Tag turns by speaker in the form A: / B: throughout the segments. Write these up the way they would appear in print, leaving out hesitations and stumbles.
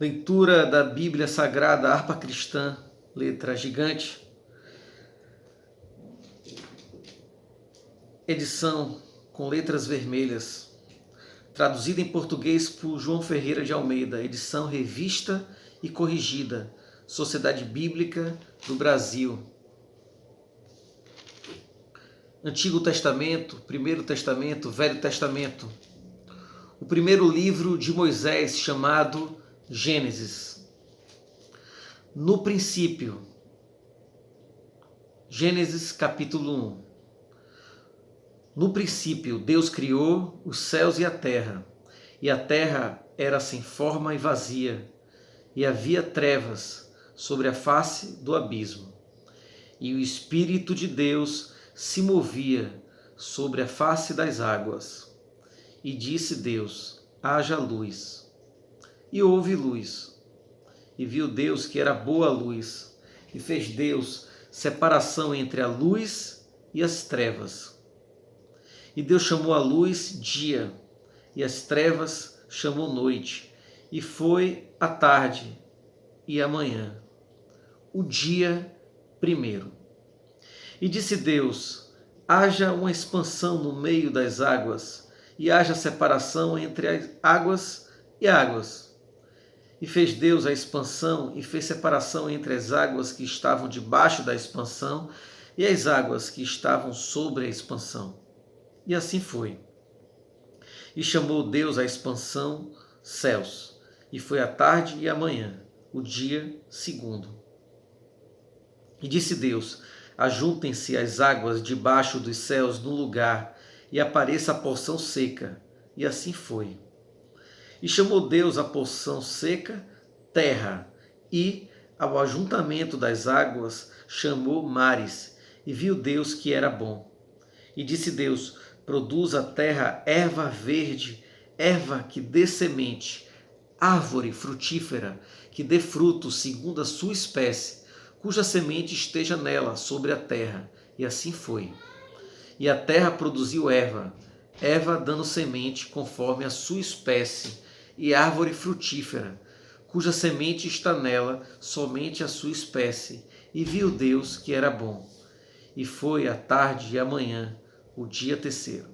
A: Leitura da Bíblia Sagrada, harpa cristã, letra gigante. Edição com letras vermelhas. Traduzida em português por João Ferreira de Almeida. Edição revista e corrigida. Sociedade Bíblica do Brasil. Antigo Testamento, Primeiro Testamento, Velho Testamento. O primeiro livro de Moisés, chamado Gênesis. No princípio, Gênesis capítulo 1. No princípio, Deus criou os céus e a terra era sem forma e vazia, e havia trevas sobre a face do abismo. E o Espírito de Deus se movia sobre a face das águas. E disse Deus: haja luz. E houve luz. E viu Deus que era boa a luz, e fez Deus separação entre a luz e as trevas. E Deus chamou a luz dia, e as trevas chamou noite. E foi a tarde e a manhã, o dia primeiro. E disse Deus: haja uma expansão no meio das águas, e haja separação entre as águas e águas. E fez Deus a expansão, e fez separação entre as águas que estavam debaixo da expansão e as águas que estavam sobre a expansão. E assim foi. E chamou Deus a expansão céus. E foi a tarde e a manhã, o dia segundo. E disse Deus: ajuntem-se as águas debaixo dos céus num lugar, e apareça a porção seca. E assim foi. E chamou Deus a porção seca terra, e ao ajuntamento das águas chamou mares. E viu Deus que era bom. E disse Deus: produz a terra erva verde, erva que dê semente, árvore frutífera, que dê fruto segundo a sua espécie, cuja semente esteja nela sobre a terra. E assim foi. E a terra produziu erva, dando semente conforme a sua espécie, e árvore frutífera, cuja semente está nela somente a sua espécie. E viu Deus que era bom. E foi a tarde e a manhã, o dia terceiro.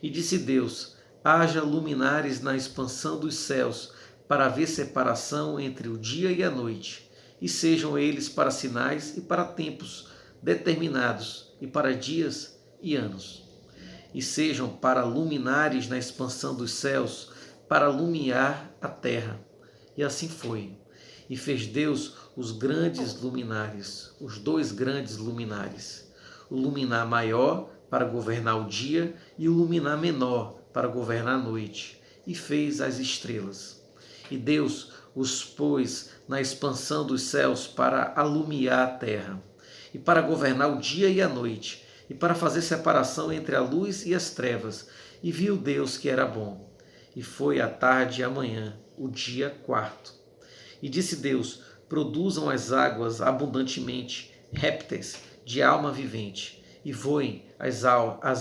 A: E disse Deus: haja luminares na expansão dos céus, para haver separação entre o dia e a noite, e sejam eles para sinais e para tempos determinados, e para dias e anos. E sejam para luminares na expansão dos céus, para alumiar a terra. E assim foi. E fez Deus os grandes luminares, os dois grandes luminares, o luminar maior para governar o dia e o luminar menor para governar a noite. E fez as estrelas. E Deus os pôs na expansão dos céus para alumiar a terra, e para governar o dia e a noite, e para fazer separação entre a luz e as trevas. E viu Deus que era bom. E foi a tarde e a manhã, o dia quarto. E disse Deus: produzam as águas abundantemente répteis de alma vivente, e voem as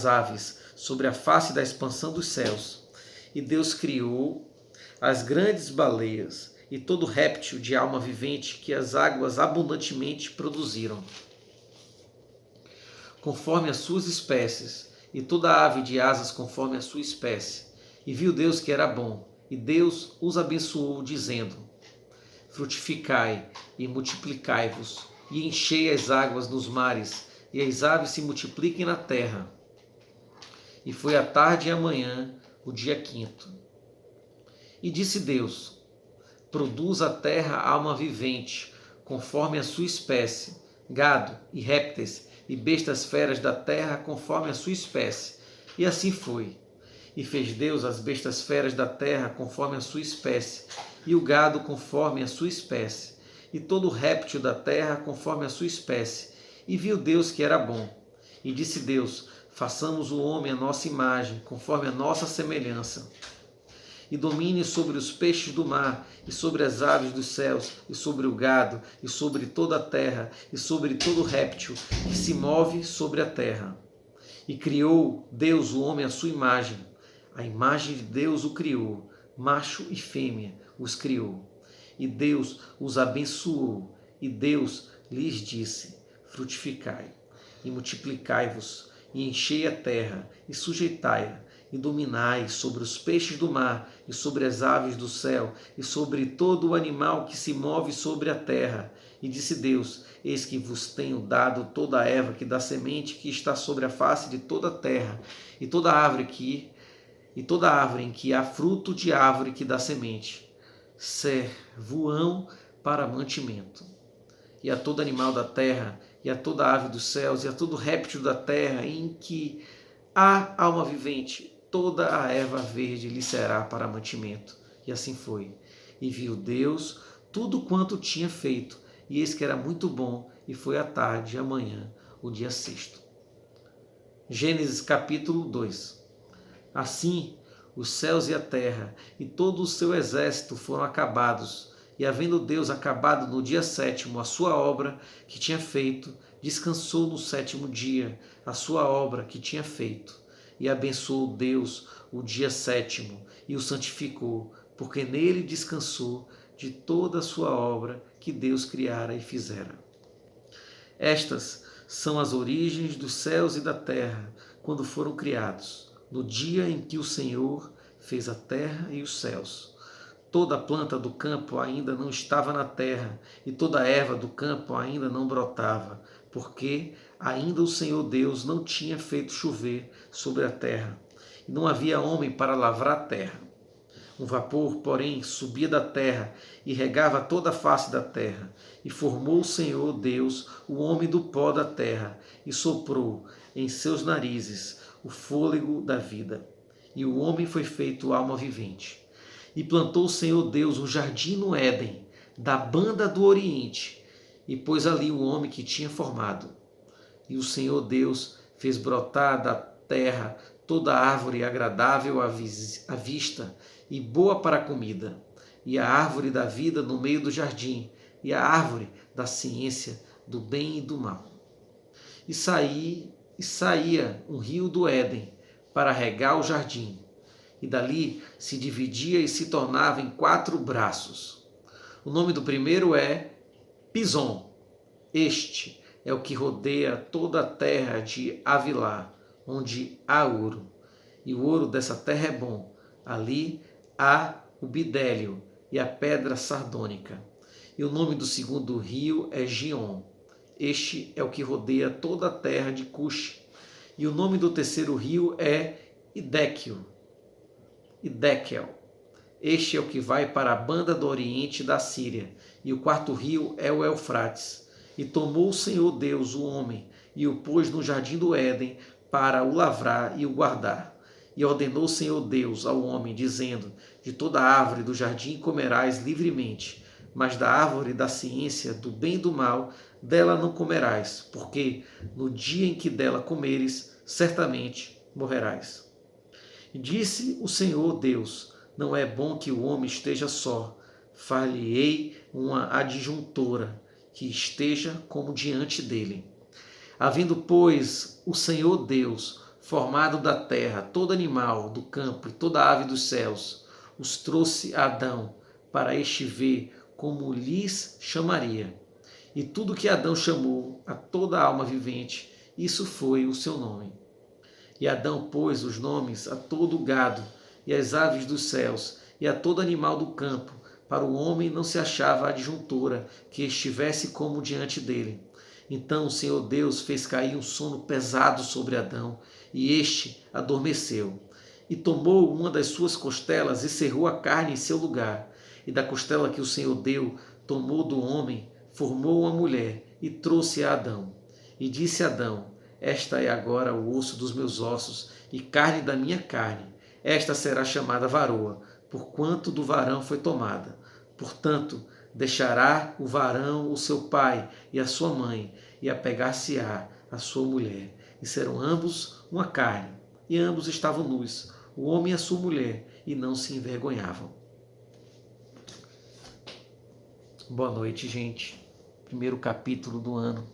A: aves sobre a face da expansão dos céus. E Deus criou as grandes baleias e todo réptil de alma vivente que as águas abundantemente produziram, conforme as suas espécies, e toda ave de asas conforme a sua espécie. E viu Deus que era bom, e Deus os abençoou, dizendo: frutificai e multiplicai-vos, e enchei as águas nos mares, e as aves se multipliquem na terra. E foi a tarde e a manhã, o dia quinto. E disse Deus: produz a terra alma vivente, conforme a sua espécie, gado e répteis, e bestas feras da terra, conforme a sua espécie. E assim foi. E fez Deus as bestas feras da terra, conforme a sua espécie, e o gado, conforme a sua espécie, e todo réptil da terra, conforme a sua espécie. E viu Deus que era bom. E disse Deus: façamos o homem à nossa imagem, conforme a nossa semelhança, e domine sobre os peixes do mar, e sobre as aves dos céus, e sobre o gado, e sobre toda a terra, e sobre todo réptil que se move sobre a terra. E criou Deus o homem à sua imagem. A imagem de Deus o criou, macho e fêmea os criou. E Deus os abençoou, e Deus lhes disse: frutificai, e multiplicai-vos, e enchei a terra, e sujeitai-a, e dominai sobre os peixes do mar, e sobre as aves do céu, e sobre todo o animal que se move sobre a terra. E disse Deus: eis que vos tenho dado toda a erva que dá semente, que está sobre a face de toda a terra, e toda árvore em que há fruto de árvore que dá semente, servão para mantimento. E a todo animal da terra, e a toda ave dos céus, e a todo réptil da terra, em que há alma vivente, toda a erva verde lhe será para mantimento. E assim foi. E viu Deus tudo quanto tinha feito, e eis que era muito bom, e foi a tarde e a manhã, o dia sexto. Gênesis capítulo 2. Assim, os céus e a terra e todo o seu exército foram acabados, e havendo Deus acabado no dia sétimo a sua obra que tinha feito, descansou no sétimo dia a sua obra que tinha feito. E abençoou Deus o dia sétimo e o santificou, porque nele descansou de toda a sua obra que Deus criara e fizera. Estas são as origens dos céus e da terra, quando foram criados, no dia em que o Senhor fez a terra e os céus. Toda a planta do campo ainda não estava na terra, e toda a erva do campo ainda não brotava, porque ainda o Senhor Deus não tinha feito chover sobre a terra, e não havia homem para lavrar a terra. Um vapor, porém, subia da terra e regava toda a face da terra. E formou o Senhor Deus o homem do pó da terra, e soprou em seus narizes o fôlego da vida. E o homem foi feito alma vivente. E plantou o Senhor Deus um jardim no Éden, da banda do Oriente, e pôs ali o homem que tinha formado. E o Senhor Deus fez brotar da terra toda árvore agradável à vista e boa para a comida, e a árvore da vida no meio do jardim, e a árvore da ciência do bem e do mal. E saía um rio do Éden para regar o jardim, e dali se dividia e se tornava em 4 braços. O nome do primeiro é Pison. Este é o que rodeia toda a terra de Havilá, onde há ouro. E o ouro dessa terra é bom. Ali há o bidélio e a pedra sardônica. E o nome do segundo rio é Gion. Este é o que rodeia toda a terra de Cush. E o nome do terceiro rio é Idekel. Este é o que vai para a banda do oriente da Síria. E o quarto rio é o Eufrates. E tomou o Senhor Deus o homem e o pôs no jardim do Éden para o lavrar e o guardar. E ordenou o Senhor Deus ao homem, dizendo: de toda árvore do jardim comerás livremente, mas da árvore da ciência do bem e do mal, dela não comerás, porque no dia em que dela comeres, certamente morrerás. E disse o Senhor Deus: não é bom que o homem esteja só, far-lhe-ei uma adjuntora, que esteja como diante dele. Havendo, pois, o Senhor Deus formado da terra todo animal do campo e toda ave dos céus, os trouxe a Adão para este ver como lhes chamaria. E tudo que Adão chamou a toda alma vivente, isso foi o seu nome. E Adão pôs os nomes a todo o gado e às aves dos céus e a todo animal do campo. Para o homem não se achava adjuntora que estivesse como diante dele. Então o Senhor Deus fez cair um sono pesado sobre Adão, e este adormeceu. E tomou uma das suas costelas e cerrou a carne em seu lugar. E da costela que o Senhor deu, tomou do homem, formou uma mulher e trouxe a Adão. E disse Adão: esta é agora o osso dos meus ossos e carne da minha carne. Esta será chamada varoa, porquanto do varão foi tomada. Portanto, deixará o varão o seu pai e a sua mãe, e apegar-se-á a sua mulher, e serão ambos uma carne. E ambos estavam nus, o homem e a sua mulher, e não se envergonhavam. Boa noite, gente. Primeiro capítulo do ano.